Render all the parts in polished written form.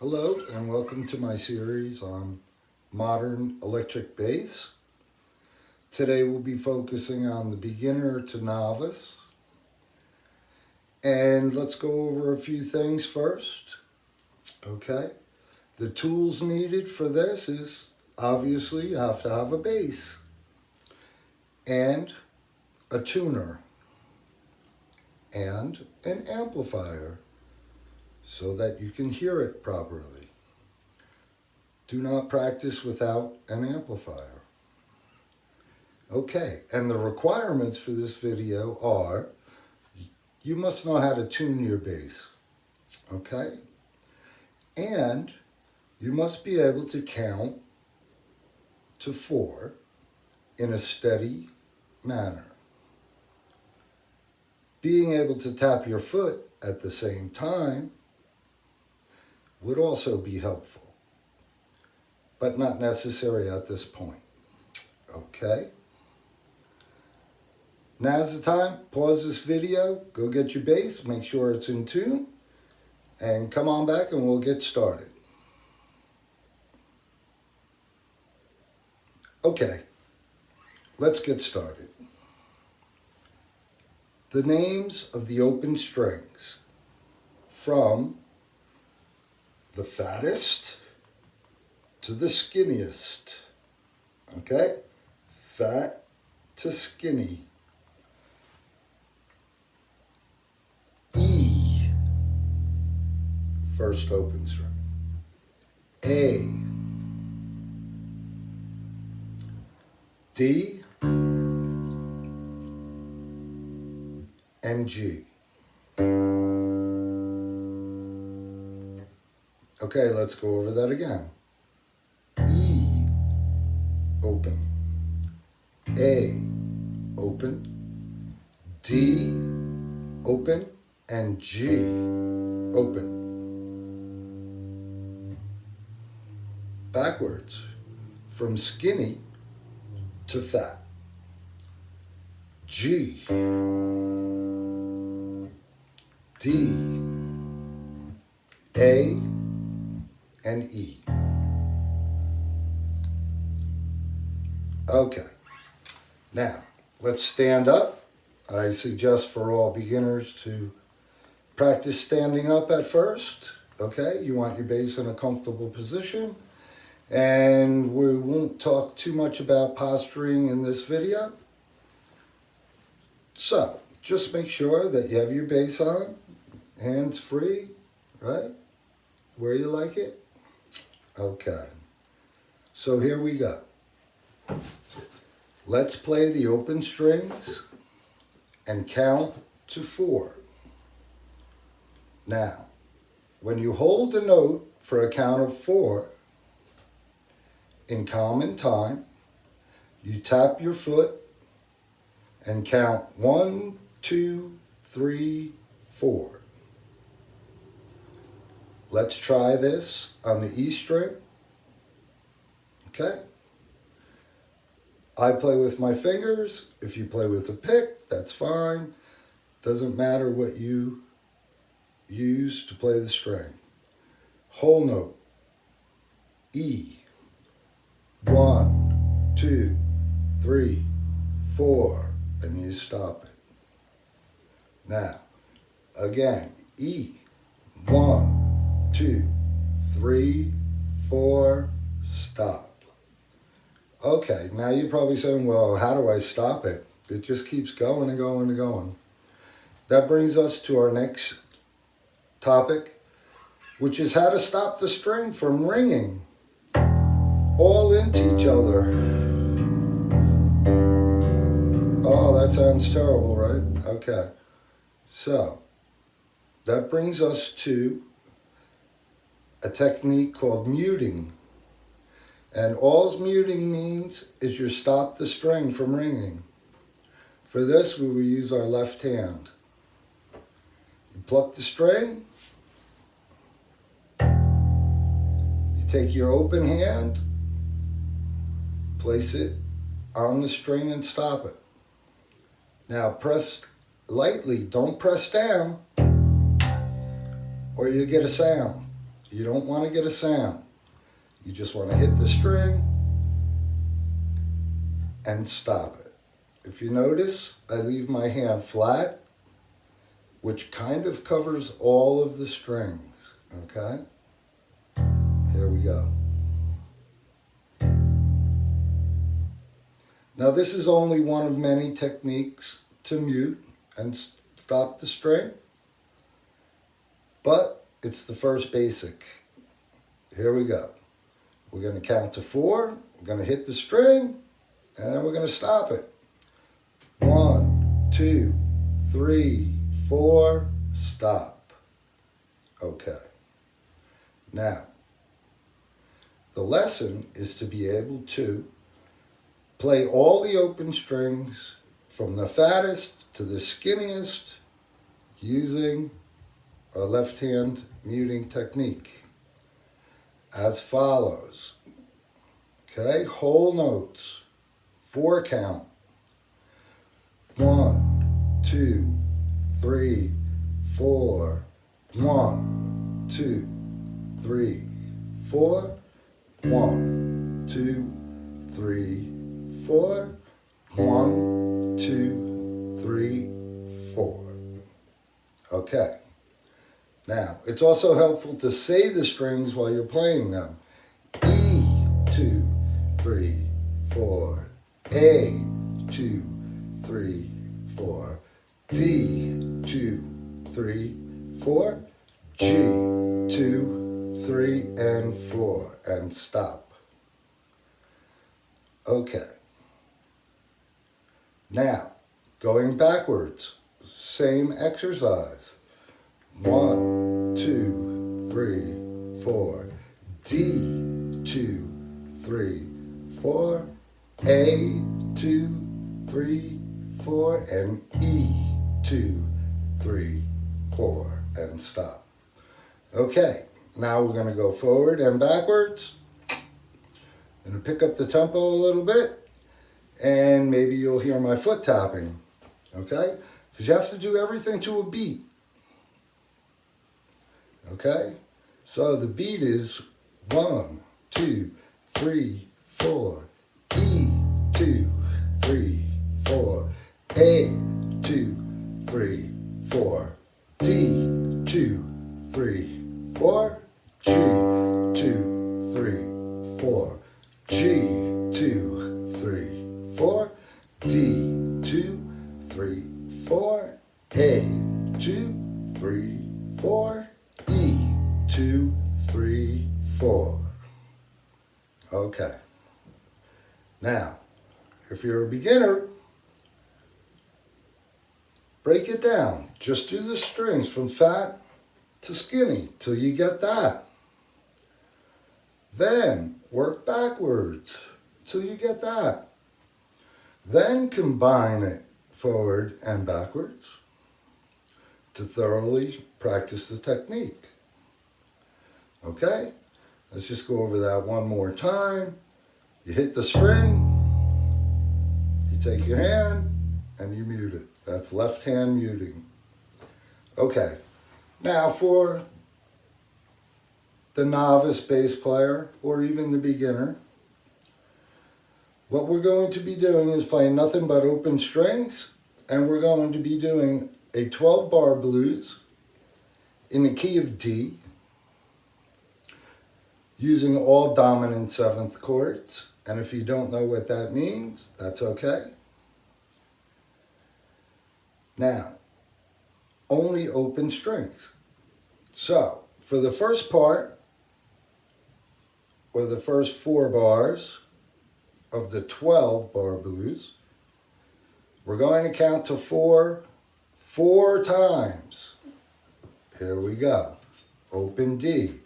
Hello and welcome to my series on modern electric bass. Today we'll be focusing on the beginner to novice. And let's go over a few things first. Okay, the tools needed for this is obviously you have to have a bass and a tuner and an amplifier so that you can hear it properly. Do not practice without an amplifier. Okay, and the requirements for this video are you must know how to tune your bass, okay? And you must be able to count to 4 in a steady manner. Being able to tap your foot at the same time would also be helpful, but not necessary at this point. Okay? Now's the time. Pause this video, go get your bass, make sure it's in tune, and come on back and we'll get started. Okay, let's get started. The names of the open strings from the fattest to the skinniest. Okay? Fat to skinny. E, first open string. A, D, and G. Okay, let's go over that again. E, open. A, open. D, open. And G, open. Backwards, from skinny to fat. G, D, A, and E. Okay, now let's stand up. I suggest for all beginners to practice standing up at first. Okay, you want your bass in a comfortable position, and we won't talk too much about posturing in this video. So just make sure that you have your bass on, hands free, right? Where you like it. Okay, so here we go. Let's play the open strings and count to 4. Now, when you hold the note for a count of 4 in common time, you tap your foot and count 1, 2, 3, 4. Let's try this on the E string. Okay? I play with my fingers. If you play with a pick, that's fine. Doesn't matter what you use to play the string. Whole note. E. 1, 2, 3, 4. And you stop it. Now, again, E. 1, 2, 3, 4, stop. Okay, now you're probably saying, well, how do I stop it? It just keeps going and going and going. That brings us to our next topic, which is how to stop the string from ringing all into each other. Oh, that sounds terrible, right? Okay, so that brings us to a technique called muting. And all muting means is you stop the string from ringing. For this, we will use our left hand. You pluck the string. You take your open hand, place it on the string and stop it. Now press lightly, don't press down or you get a sound. You don't want to get a sound. You just want to hit the string and stop it. If you notice, I leave my hand flat, which kind of covers all of the strings, okay? Here we go. Now this is only one of many techniques to mute and stop the string, but it's the first basic. Here we go. We're going to count to 4, we're going to hit the string, and then we're going to stop it. 1, 2, 3, 4, stop. Okay. Now, the lesson is to be able to play all the open strings from the fattest to the skinniest using our left hand muting technique as follows. Okay, whole notes, 4 count. 1, 2, 3, 4. 1, 2, 3, 4. 1, 2, 3, 4. 1, 2, 3, 4. Okay. Now, it's also helpful to say the strings while you're playing them. E, 2, 3, 4. A, 2, 3, 4. D, 2, 3, 4. G, 2, 3, and 4. And stop. Okay. Now, going backwards, same exercise. 1, 2, 3, 4. D, 2, 3, 4. A, 2, 3, 4. And E, 2, 3, 4. And stop. Okay, now we're going to go forward and backwards. I'm going to pick up the tempo a little bit, and maybe you'll hear my foot tapping, okay? Because you have to do everything to a beat, okay? So the beat is 1, 2, 3, 4. E, 2, 3, 4. A, 2, 3, 4. D, 2, 3, 4. G, 2, 3, 4. G, 2, 3, 4. D, 2, 3, 4. A, 2, 3, 4. E, 2, 3, 4. Okay. Now, if you're a beginner, break it down. Just do the strings from fat to skinny till you get that. Then work backwards till you get that. Then combine it forward and backwards to thoroughly practice the technique. Okay? Let's just go over that one more time. You hit the string, you take your hand, and you mute it. That's left hand muting. Okay, now for the novice bass player or even the beginner, what we're going to be doing is playing nothing but open strings, and we're going to be doing a 12-bar blues in the key of D, using all dominant 7th chords. And if you don't know what that means, that's okay. Now, only open strings. So, for the first part, or the first 4 bars of the 12-bar blues, we're going to count to 4 times. Here we go. Open D.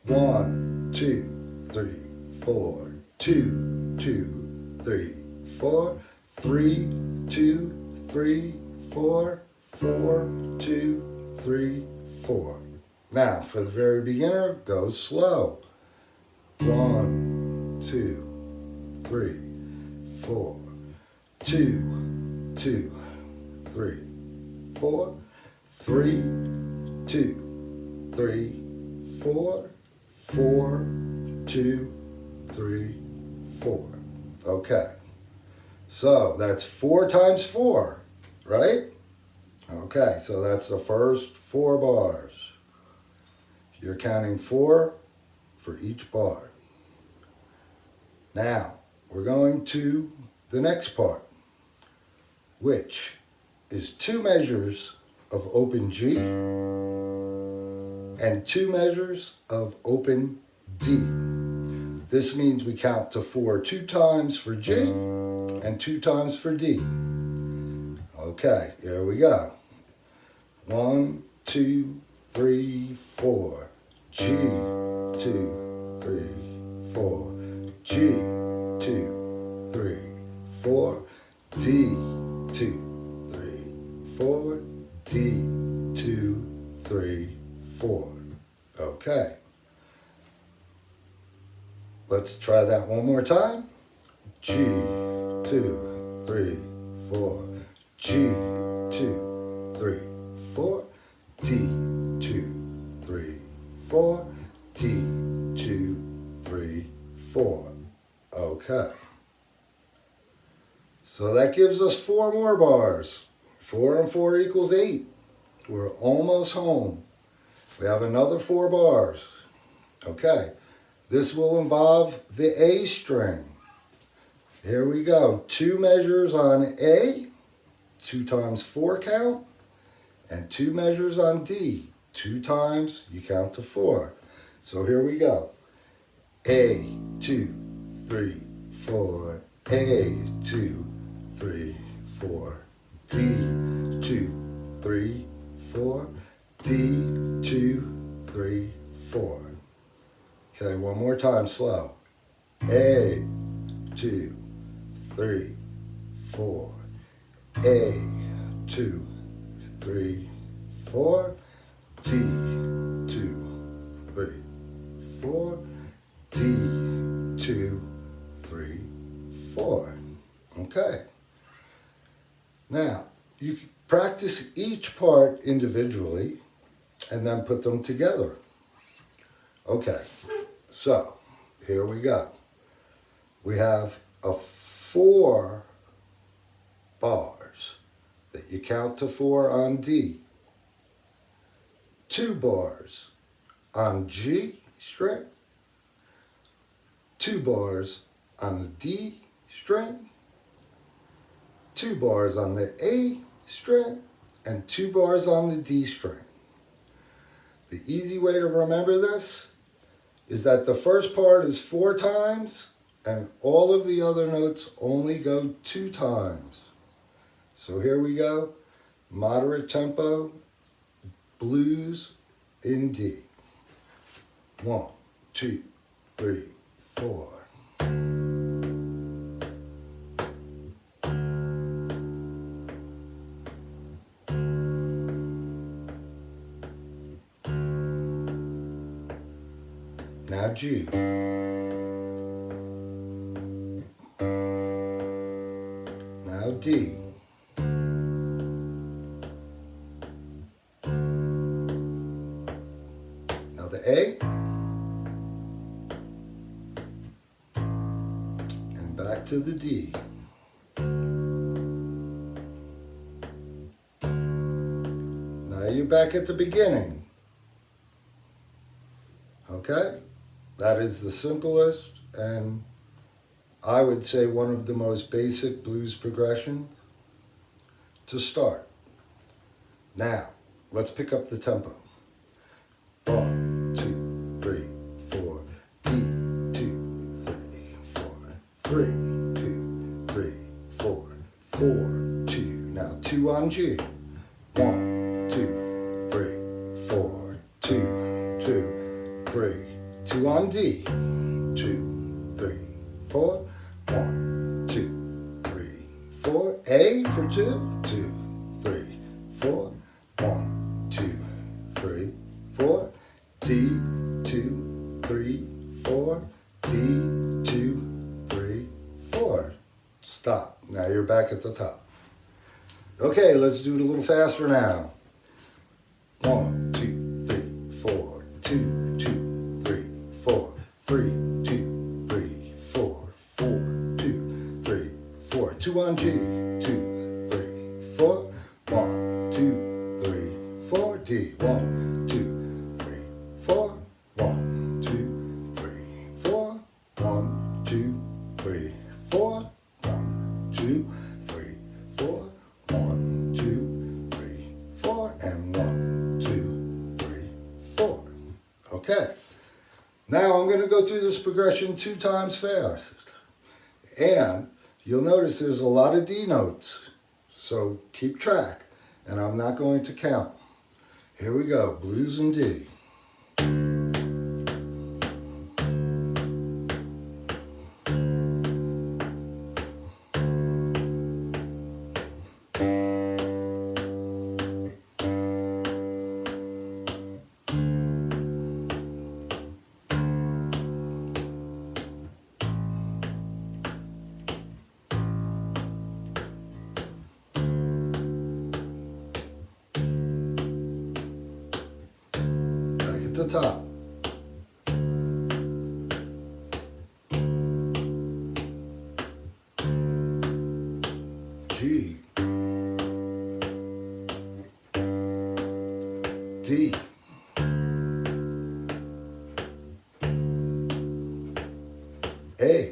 1, 2, 3, 4. 2, 2, 3, 4. 3, 2, 3, 4. 4, 2, 3, 4. Now, for the very beginner, go slow. 1, 2, 3, 4. 2, 2, 3, 4. 3, 2, 3, 4, 4, 2, 3, 4. Okay. So that's 4 times 4, right? Okay, so that's the first 4 bars. You're counting 4 for each bar. Now, we're going to the next part, which is 2 measures of open G and 2 measures of open D. This means we count to 4 2 times for G and 2 times for D. Okay, here we go. 1, 2, 3, 4. G, 2, 3, 4. G, 2, 3, 4. D, 2, 3, 4. D, 2, 3, 4. Okay. Let's try that one more time. G, 2, 3, 4. G, 2, 3, 4. D, 2, 3, 4. D, 2, 3, 4. Okay. So that gives us 4 more bars. 4 and 4 equals 8. We're almost home. We have another 4 bars. Okay. This will involve the A string. Here we go. 2 measures on A, 2 times 4 count, and 2 measures on D. 2 times, you count to 4. So here we go. A, 2, 3, 4. A, 2, 3, 4. D, 2, 3, 4. D, 2, 3, 4. Okay, one more time, slow. A, 2, 3, 4. A, 2, 3, 4. D, 2, 3, 4. D, 2, 3, 4. Okay. Now, you can practice each part individually and then put them together. Okay, so here we go. We have 4 bars that you count to 4 on D. 2 bars on G string. 2 bars on the D string. 2 bars on the A string. And 2 bars on the D string. The easy way to remember this is that the first part is 4 times and all of the other notes only go 2 times. So here we go. Moderate tempo, blues in D. 1, 2, 3, 4. Now G. Now D. Now the A. And back to the D. Now you're back at the beginning. Okay? That is the simplest and I would say one of the most basic blues progressions to start. Now, let's pick up the tempo. 1, 2, 3, 4. D, 2, 3, 4. 3, 2, 3, 4. 4, 2. Now 2 on G. 1, 2, 3, 4. 2, 2, 3. 2 on D. 2, 3, 4. 1, 2, 3, 4. A for 2. 2, 3, 4. 1, 2, 3, 4. D, 2, 3, 4. D, 2, 3, 4. Stop. Now you're back at the top. Okay, let's do it a little faster now. 1, 2, 3, 4. D, 2, 2, 3, 4, 3, 2, 3, 4, 4, 2, 3, 4. 2 on G, 2, 3, 4. 1, 2, 3, 4. D. 1, 2, 3, 4. 1, 2, 3, 4. 1, 2, 3, 4. 1, 2, 3, 4. 1, 2, 3, 4. And 1, 2, 3, 4. Okay. Now I'm going to go through this progression 2 times fast. And you'll notice there's a lot of D notes. So keep track. And I'm not going to count. Here we go. Blues and D. The top. G. D. A.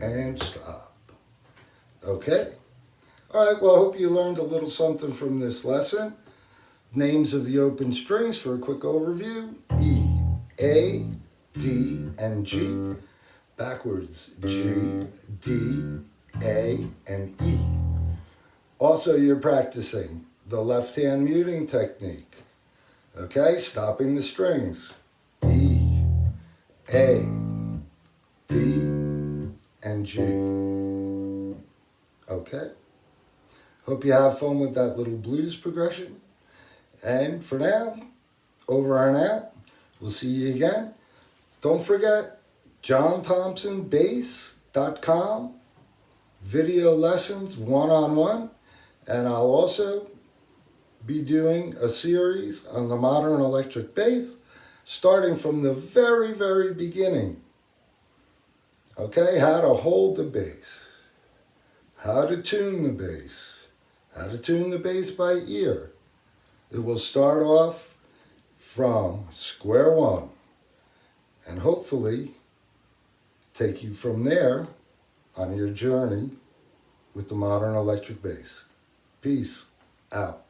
And stop. Okay? All right, well, I hope you learned a little something from this lesson. Names of the open strings for a quick overview. E, A, D, and G. Backwards, G, D, A, and E. Also, you're practicing the left-hand muting technique. Okay? Stopping the strings. E, A, D, and G. Okay? Hope you have fun with that little blues progression. And for now, over and out. We'll see you again. Don't forget, johnthompsonbass.com. Video lessons one-on-one. And I'll also be doing a series on the modern electric bass, starting from the very, very beginning. Okay, how to hold the bass, how to tune the bass, how to tune the bass by ear. It will start off from square one and hopefully take you from there on your journey with the modern electric bass. Peace out.